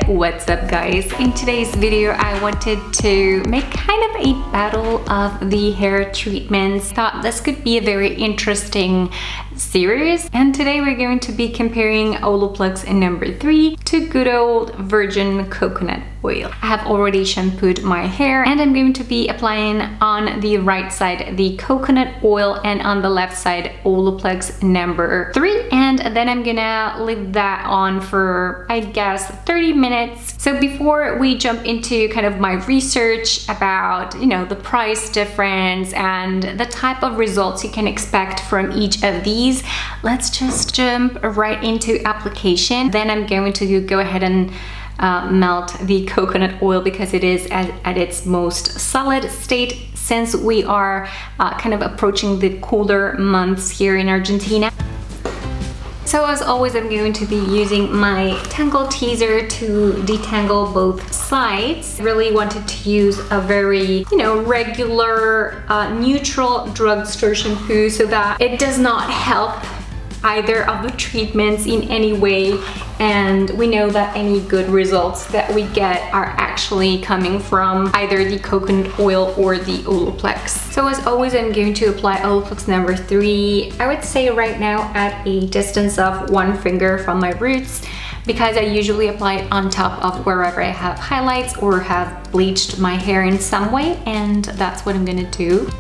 What's up guys? In today's video I wanted to make kind of a battle of the hair treatments. Thought this could be a very interesting series, and today we're going to be comparing OLAPLEX number 3 to good old virgin coconut oil. I have already shampooed my hair and I'm going to be applying on the right side the coconut oil and on the left side OLAPLEX number 3, and then I'm gonna leave that on for I guess 30 minutes. So before we jump into kind of my research about, you know, the price difference and the type of results you can expect from each of these, let's just jump right into application. Then I'm going to go ahead and melt the coconut oil because it is at its most solid state since we are kind of approaching the cooler months here in Argentina. So as always, I'm going to be using my Tangle Teezer to detangle both sides. I really wanted to use a very, you know, regular, neutral drugstore shampoo so that it does not help either of the treatments in any way, and we know that any good results that we get are actually coming from either the coconut oil or the OLAPLEX. So as always, I'm going to apply OLAPLEX number 3, I would say right now at a distance of 1 finger from my roots, because I usually apply it on top of wherever I have highlights or have bleached my hair in some way, and that's what I'm gonna do.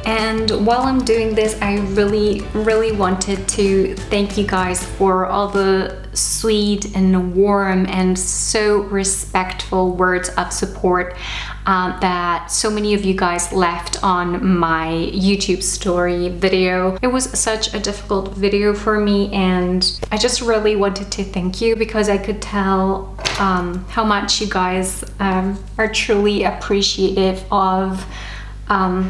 And while I'm doing this, I really wanted to thank you guys for all the sweet and warm and so respectful words of support that so many of you guys left on my YouTube story video. It was such a difficult video for me, and I just really wanted to thank you because I could tell how much you guys are truly appreciative of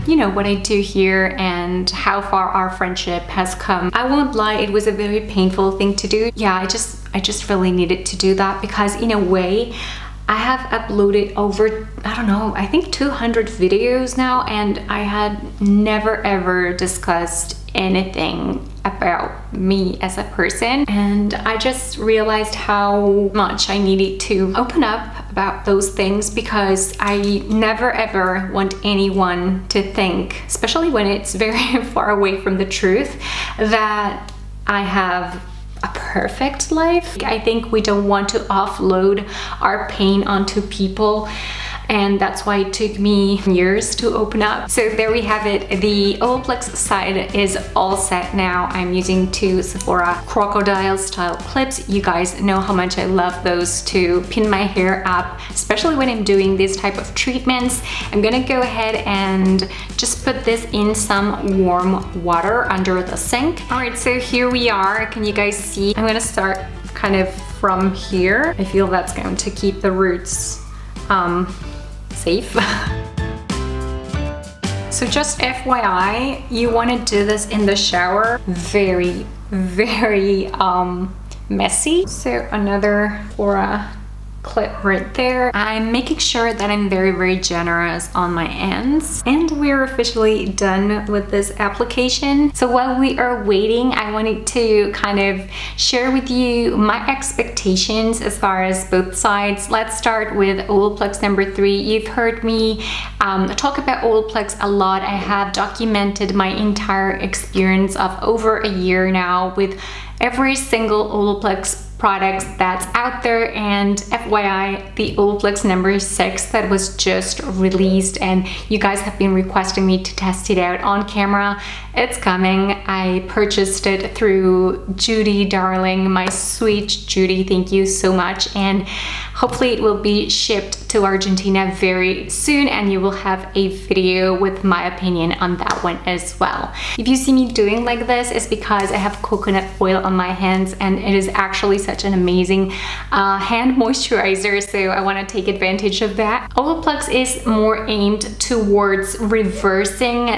you know, what I do here and how far our friendship has come. I won't lie, it was a very painful thing to do. Yeah, I just really needed to do that because in a way I have uploaded over, I don't know, I think 200 videos now, and I had never ever discussed anything about me as a person, and I just realized how much I needed to open up about those things because I never ever want anyone to think, especially when it's very far away from the truth, that I have a perfect life. I think we don't want to offload our pain onto people, and that's why it took me years to open up. So there we have it. The OLAPLEX side is all set now. I'm using 2 Sephora crocodile style clips. You guys know how much I love those to pin my hair up, especially when I'm doing these type of treatments. I'm gonna go ahead and just put this in some warm water under the sink. All right, so here we are. Can you guys see? I'm gonna start kind of from here. I feel that's going to keep the roots safe. So just FYI, you want to do this in the shower. Very messy. So another Sephora clip right there. I'm making sure that I'm very generous on my ends, and we're officially done with this application. So while we are waiting, I wanted to kind of share with you my expectations as far as both sides. Let's start with OLAPLEX number 3. You've heard me talk about OLAPLEX a lot. I have documented my entire experience of over a year now with every single OLAPLEX products that's out there, and FYI, the OLAPLEX number 6 that was just released, and you guys have been requesting me to test it out on camera. It's coming. I purchased it through Judy, darling, my sweet Judy, thank you so much, and hopefully it will be shipped to Argentina very soon, and you will have a video with my opinion on that one as well. If you see me doing like this, it's because I have coconut oil on my hands, and it is actually such an amazing hand moisturizer, so I want to take advantage of that. OLAPLEX is more aimed towards reversing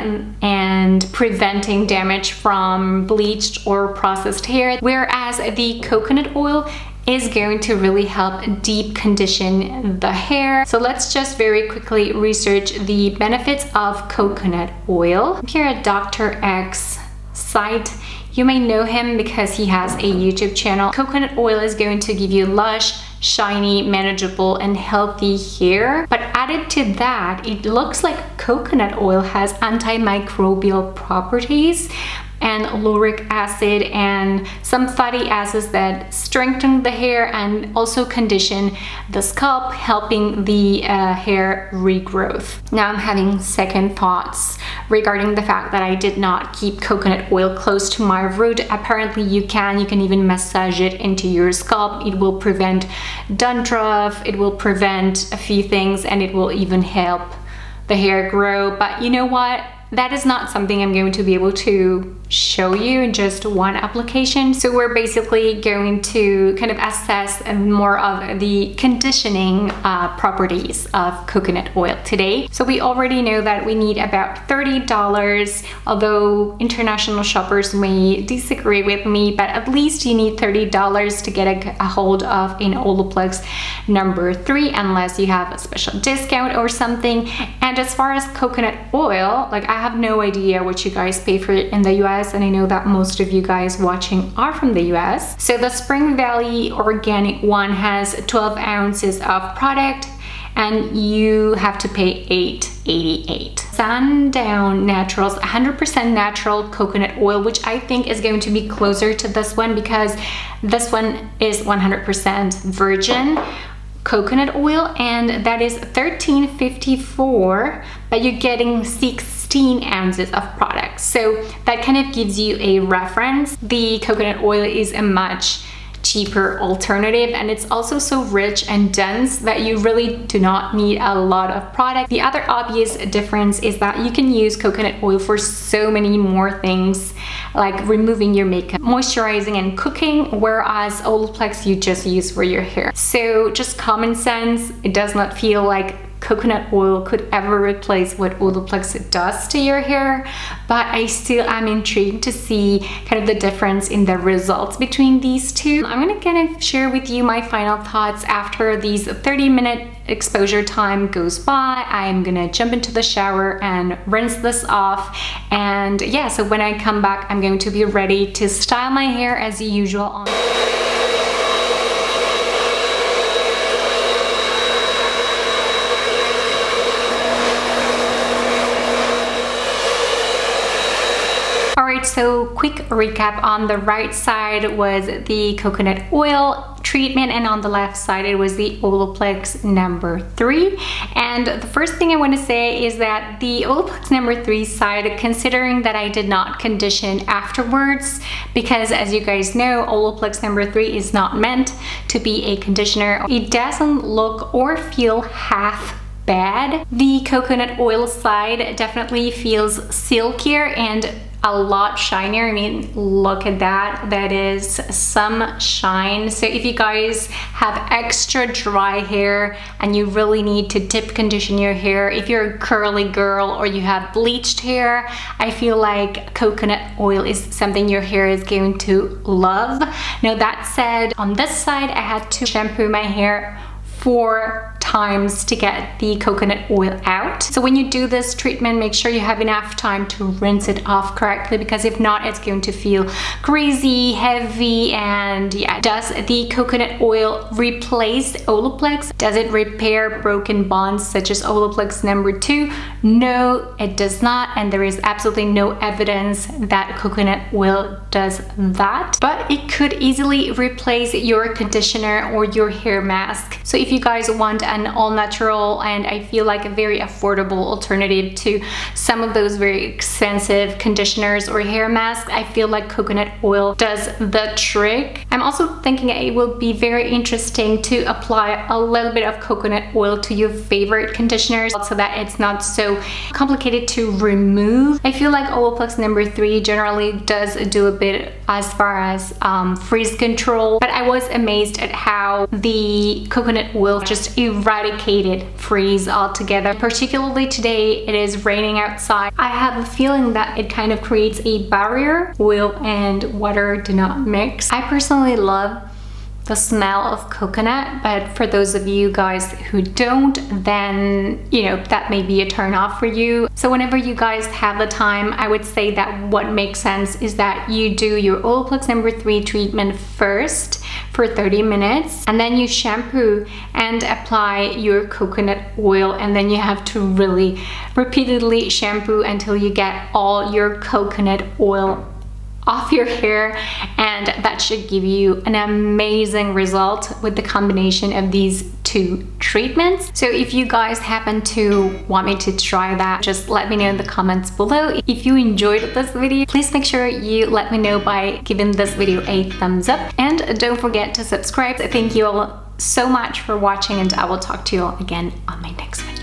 and preventing damage from bleached or processed hair, whereas the coconut oil is going to really help deep condition the hair. So let's just very quickly research the benefits of coconut oil. Here at Dr. X site, You may know him because he has a YouTube channel. Coconut oil is going to give you lush, shiny, manageable, and healthy hair. But added to that, it looks like coconut oil has antimicrobial properties and lauric acid and some fatty acids that strengthen the hair and also condition the scalp, helping the hair regrowth. Now I'm having second thoughts regarding the fact that I did not keep coconut oil close to my root. Apparently you can even massage it into your scalp. It will prevent dandruff, it will prevent a few things, and it will even help the hair grow. But you know what? That is not something I'm going to be able to show you in just one application. So we're basically going to kind of assess more of the conditioning properties of coconut oil today. So we already know that we need about $30, although international shoppers may disagree with me, but at least you need $30 to get a hold of an OLAPLEX number 3, unless you have a special discount or something. And as far as coconut oil, like, I have no idea what you guys pay for it in the US, and I know that most of you guys watching are from the US. So the Spring Valley organic one has 12 ounces of product, and you have to pay $8.88. Sundown Naturals 100% natural coconut oil, which I think is going to be closer to this one because this one is 100% virgin coconut oil, and that is $13.54, but you're getting 16 ounces of product. So that kind of gives you a reference. The coconut oil is a much cheaper alternative, and it's also so rich and dense that you really do not need a lot of product. The other obvious difference is that you can use coconut oil for so many more things, like removing your makeup, moisturizing, and cooking, whereas OLAPLEX you just use for your hair. So just common sense, it does not feel like coconut oil could ever replace what OLAPLEX does to your hair, but I still am intrigued to see kind of the difference in the results between these two. I'm gonna kind of share with you my final thoughts after these 30-minute exposure time goes by. I'm gonna jump into the shower and rinse this off, and yeah, so when I come back I'm going to be ready to style my hair as usual. Alright, so quick recap. On the right side was the coconut oil treatment, and on the left side it was the OLAPLEX number 3. And the first thing I want to say is that the OLAPLEX number 3 side, considering that I did not condition afterwards, because as you guys know, OLAPLEX number 3 is not meant to be a conditioner. It doesn't look or feel half bad. The coconut oil side definitely feels silkier and a lot shinier. I mean, look at that. That is some shine. So if you guys have extra dry hair and you really need to deep condition your hair, if you're a curly girl or you have bleached hair, I feel like coconut oil is something your hair is going to love. Now that said, on this side I had to shampoo my hair 4 times to get the coconut oil out. So when you do this treatment, make sure you have enough time to rinse it off correctly, because if not, it's going to feel greasy, heavy, and yeah. Does the coconut oil replace OLAPLEX? Does it repair broken bonds such as OLAPLEX number 2? No, it does not, and there is absolutely no evidence that coconut oil does that, but it could easily replace your conditioner or your hair mask. So if you guys want an all-natural and I feel like a very affordable alternative to some of those very expensive conditioners or hair masks, I feel like coconut oil does the trick. I'm also thinking it will be very interesting to apply a little bit of coconut oil to your favorite conditioners so that it's not so complicated to remove. I feel like OLAPLEX number 3 generally does do a bit as far as frizz control, but I was amazed at how the coconut oil just eradicated frizz altogether. Particularly today, it is raining outside. I have a feeling that it kind of creates a barrier. Oil and water do not mix. I personally love the smell of coconut, but for those of you guys who don't, then that may be a turn off for you. So whenever you guys have the time, I would say that what makes sense is that you do your OLAPLEX number 3 treatment first for 30 minutes, and then you shampoo and apply your coconut oil, and then you have to really repeatedly shampoo until you get all your coconut oil off your hair, and that should give you an amazing result with the combination of these 2 treatments. So if you guys happen to want me to try that, just let me know in the comments below. If you enjoyed this video, please make sure you let me know by giving this video a thumbs up, and don't forget to subscribe. Thank you all so much for watching, and I will talk to you all again on my next video.